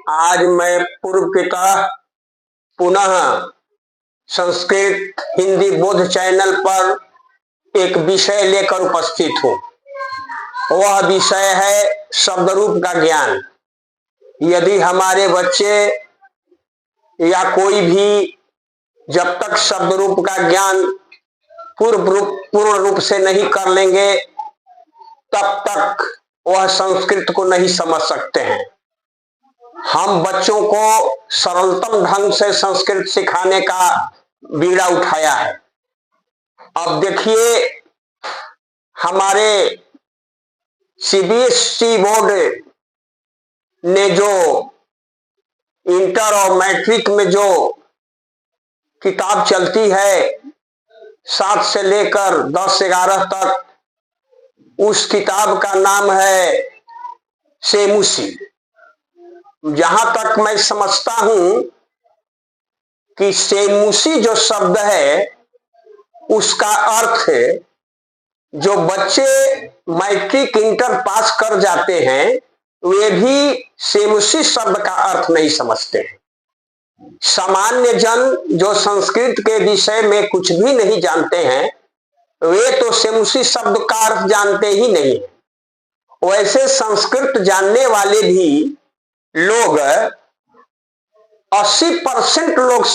आज मैं पूर्व की तरह पुनः संस्कृत हिंदी बोध चैनल पर एक विषय लेकर उपस्थित हूँ। वह विषय है शब्द रूप का ज्ञान। यदि हमारे बच्चे या कोई भी जब तक शब्द रूप का ज्ञान पूर्ण रूप से नहीं कर लेंगे तब तक वह संस्कृत को नहीं समझ सकते हैं। हम बच्चों को सरलतम ढंग से संस्कृत सिखाने का बीड़ा उठाया है। अब देखिए, हमारे सीबीएसई बोर्ड ने जो इंटर और मैट्रिक में जो किताब चलती है 7 से लेकर 10-11 तक, उस किताब का नाम है सेमुसी। जहां तक मैं समझता हूं कि सेमुसी जो शब्द है उसका अर्थ है, जो बच्चे मैट्रिक इंटर पास कर जाते हैं वे भी सेमुसी शब्द का अर्थ नहीं समझते हैं। सामान्य जन जो संस्कृत के विषय में कुछ भी नहीं जानते हैं वे तो सेमुसी शब्द का अर्थ जानते ही नहीं। वैसे संस्कृत जानने वाले भी लोग 80% लोग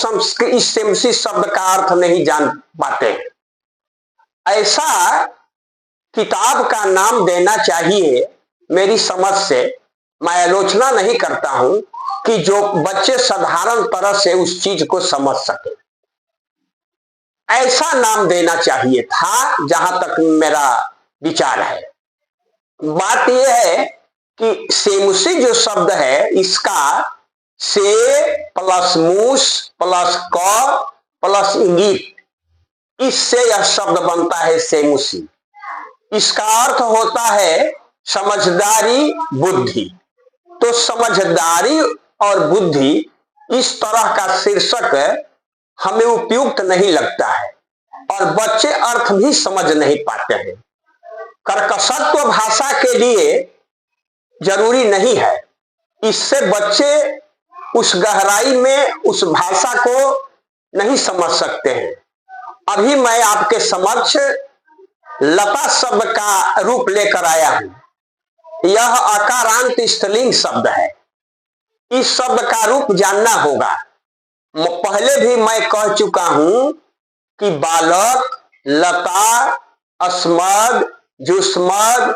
इस सेमुसी शब्द का अर्थ नहीं जान पाते। ऐसा किताब का नाम देना चाहिए। मेरी समझ से मैं आलोचना नहीं करता हूं कि जो बच्चे साधारण तरह से उस चीज को समझ सके, ऐसा नाम देना चाहिए था, जहां तक मेरा विचार है। बात यह है कि सेमुसी जो शब्द है, इसका से प्लस मूस प्लस क प्लस इंगित, इससे यह शब्द बनता है सेमुसी। इसका अर्थ होता है समझदारी, बुद्धि। तो समझदारी और बुद्धि इस तरह का शीर्षक हमें उपयुक्त नहीं लगता है और बच्चे अर्थ भी समझ नहीं पाते हैं। कर्कशत्व भाषा के लिए जरूरी नहीं है। इससे बच्चे उस गहराई में उस भाषा को नहीं समझ सकते हैं। अभी मैं आपके समक्ष लता शब्द का रूप लेकर आया हूं। यह अकारांत स्त्रीलिंग शब्द है। इस शब्द का रूप जानना होगा। पहले भी मैं कह चुका हूं कि बालक, लता, अस्मद, जुस्मद,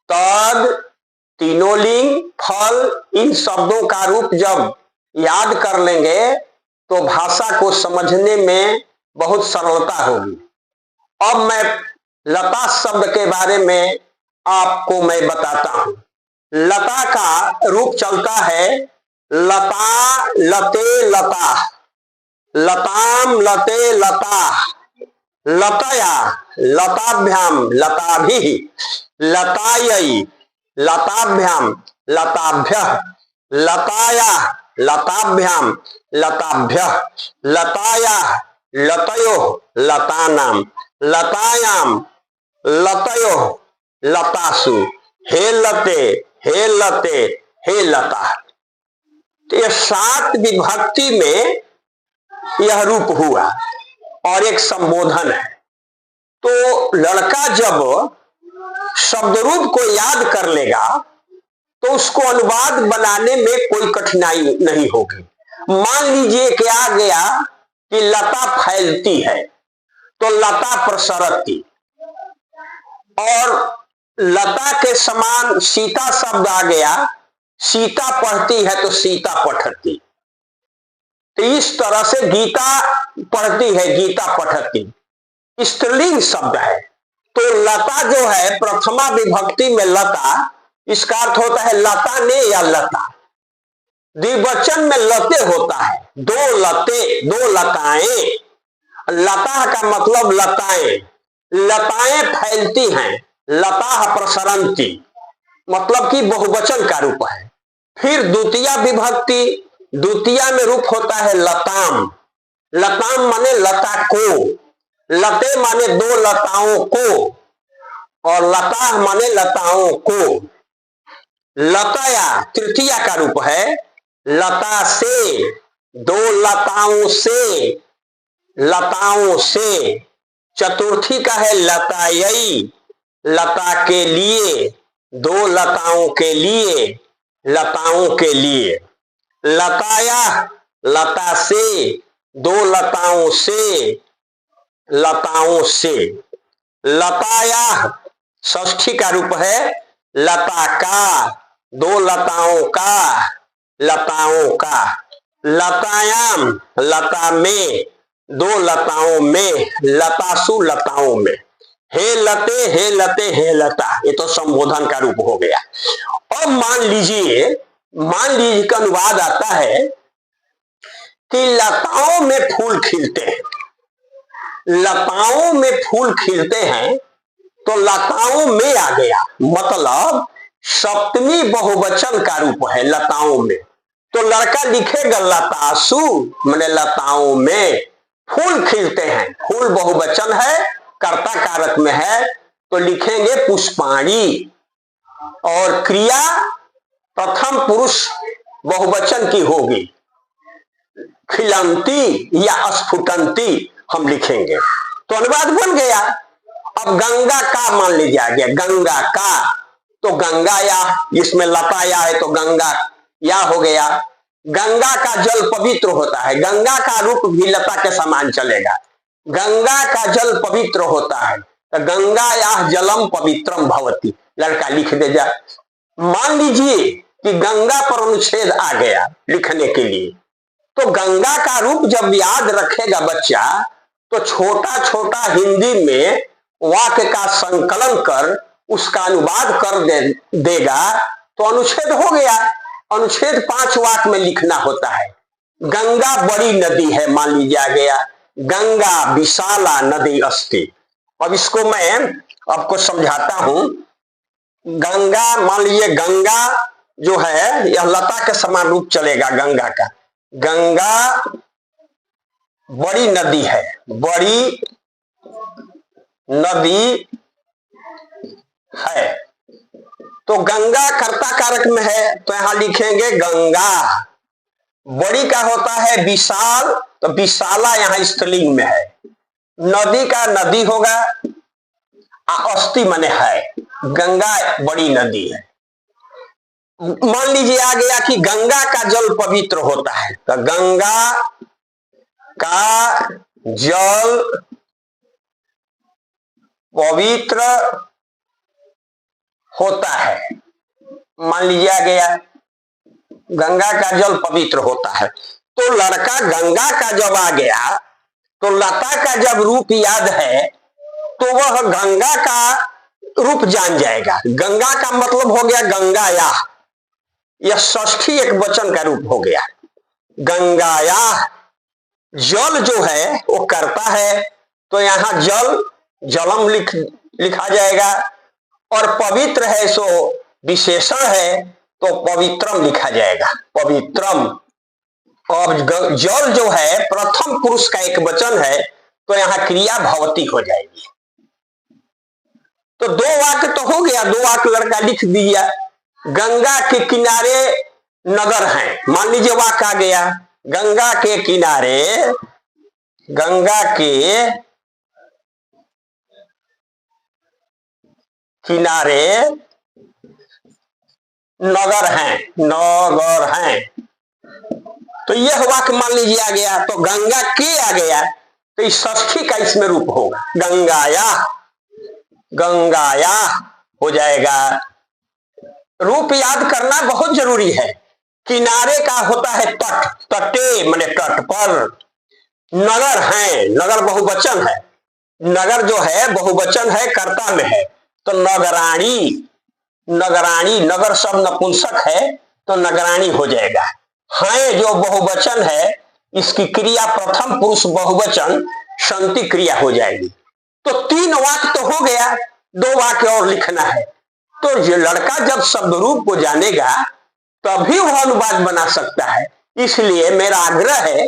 तद, तीनों लिंग, फल, इन शब्दों का रूप जब याद कर लेंगे तो भाषा को समझने में बहुत सरलता होगी। अब मैं लता शब्द के बारे में आपको मैं बताता हूं। लता का रूप चलता है लता, लते, लता, लताम, लते, लता, लतया, लताभ्याम, लताभिः, लतायै, लताभ्याम, लताभ्यः, लताया, लताभ्याम, लताभ्यः, लताया, लतयोः, लतानां, लतायां, लतयोः, लतासु, हे लते, हे लते, हे लता। तो यह 7 विभक्ति में यह रूप हुआ और एक संबोधन है। तो लड़का जब शब्द रूप को याद कर लेगा तो उसको अनुवाद बनाने में कोई कठिनाई नहीं होगी। मान लीजिए कि आ गया कि लता फैलती है तो लता प्रसरती, और लता के समान सीता शब्द आ गया, सीता पढ़ती है तो सीता पठती। तो इस तरह से गीता पढ़ती है, गीता पठती, स्त्रीलिंग शब्द है। तो लता जो है प्रथमा विभक्ति में लता, इसका अर्थ होता है लता ने या लता। द्विवचन में लते होता है, 2 लते, 2 लताएं। लता का मतलब लताएं, लताएं फैलती हैं, लता प्रसरंती, मतलब कि बहुवचन का रूप है। फिर द्वितीया विभक्ति, द्वितीया में रूप होता है लताम। लताम माने लता को, लते माने 2 लताओं को, और लता माने लताओं को। लताया तृतीया का रूप है, लता से, दो लताओं से, लताओं से। चतुर्थी का है लतायई, लता के लिए, दो लताओं के लिए, लताओं के लिए। लताया, लता से, दो लताओं से, लताओं से। लताया षष्ठी का रूप है लता का, दो लताओं का, लताओं का। लतायाम, लता में, दो लताओं में, लतासु लताओं में। हे लते, हे लते, हे लता, ये तो संबोधन का रूप हो गया। अब मान लीजिए का अनुवाद आता है कि लताओं में फूल खिलते हैं, लताओं में फूल खिलते हैं, तो लताओं में आ गया, मतलब सप्तमी बहुवचन का रूप है लताओं में। तो लड़का लिखेगा लतासु, माने लताओं में फूल खिलते हैं। फूल बहुवचन है, कर्ता कारक में है, तो लिखेंगे पुष्पाणी। और क्रिया प्रथम पुरुष बहुवचन की होगी, खिलंती या स्फुटंती हम लिखेंगे, तो अनुवाद बन गया। अब गंगा का मान लीजिए आ गया, गंगा का, तो गंगा या, इसमें लता या है तो गंगा या हो गया। गंगा का जल पवित्र होता है, गंगा का रूप भी लता के समान चलेगा। गंगा का जल पवित्र होता है, तो गंगा या जलम पवित्रम भवती, लड़का लिख दे जा। मान लीजिए कि गंगा पर अनुच्छेद आ गया लिखने के लिए, तो गंगा का रूप जब याद रखेगा बच्चा, तो छोटा छोटा हिंदी में वाक्य का संकलन कर उसका अनुवाद कर देगा, तो अनुच्छेद हो गया। अनुच्छेद 5 वाक्य में लिखना होता है। गंगा बड़ी नदी है, मान लीजिए आ गया, गंगा विशाला नदी अस्ति। अब इसको मैं आपको समझाता हूं। गंगा, मान लीजिए गंगा जो है यह लता के समान रूप चलेगा गंगा का। गंगा बड़ी नदी है, बड़ी नदी है, तो गंगा कर्ता कारक में है, तो यहां लिखेंगे गंगा। बड़ी का होता है विशाल, तो विशाला यहां स्त्रीलिंग में है। नदी का नदी होगा, अस्ति माने है, गंगा बड़ी नदी है। मान लीजिए आ गया कि गंगा का जल पवित्र होता है, तो गंगा का जल पवित्र होता है, मान लीजिए आ गया गंगा का जल पवित्र होता है। तो लड़का गंगा का जब आ गया, तो लता का जब रूप याद है, तो वह गंगा का रूप जान जाएगा। गंगा का मतलब हो गया गंगाया, यह षष्ठी एक वचन का रूप हो गया, गंगाया। जल जो है वो करता है, तो यहां जल जलम लिखा जाएगा, और पवित्र है सो विशेषण है, तो पवित्रम लिखा जाएगा, पवित्रम। और जल जो है प्रथम पुरुष का एक वचन है, तो यहां क्रिया भवती हो जाएगी। तो 2 वाक्य तो हो गया, 2 वाक्य लड़का लिख दिया। गंगा के किनारे नगर है, मान लीजिए वाक्य आ गया, गंगा के किनारे, गंगा के किनारे नगर हैं, नगर हैं, तो यह वाक्य मान लीजिए आ गया। तो गंगा के आ गया, तो इस षष्ठी का इसमें रूप होगा, गंगाया, गंगाया हो जाएगा। रूप याद करना बहुत जरूरी है। किनारे का होता है तट, तटे माने तट पर। नगर है, नगर बहुवचन है, नगर जो है बहुवचन है, कर्ता में है, तो नगराणी, नगराणी, नगर शब्द नपुंसक है, तो नगराणी हो जाएगा। है जो बहुवचन है, इसकी क्रिया प्रथम पुरुष बहुवचन संति क्रिया हो जाएगी। तो 3 वाक्य तो हो गया, 2 वाक्य और लिखना है। तो ये लड़का जब शब्द रूप को जानेगा तभी वह अनुवाद बना सकता है। इसलिए मेरा आग्रह है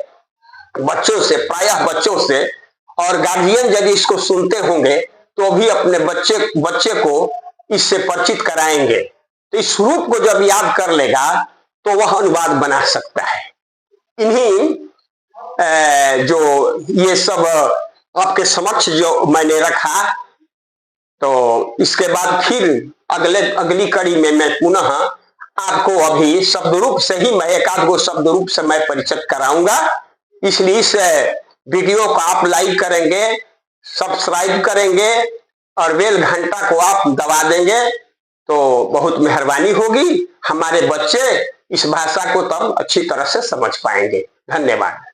बच्चों से, प्रायः बच्चों से, और गार्जियन यदि इसको सुनते होंगे तो भी अपने बच्चे को इससे परिचित कराएंगे। तो इस रूप को जब याद कर लेगा तो वह अनुवाद बना सकता है। इन्हीं जो ये सब आपके समक्ष जो मैंने रखा, तो इसके बाद फिर अगली कड़ी में मैं पुनः आपको अभी शब्द रूप से ही मैं एक आध गो शब्द रूप से मैं परिचित कराऊंगा। इसलिए इस वीडियो को आप लाइक करेंगे, सब्सक्राइब करेंगे और बेल घंटा को आप दबा देंगे तो बहुत मेहरबानी होगी। हमारे बच्चे इस भाषा को तब अच्छी तरह से समझ पाएंगे। धन्यवाद।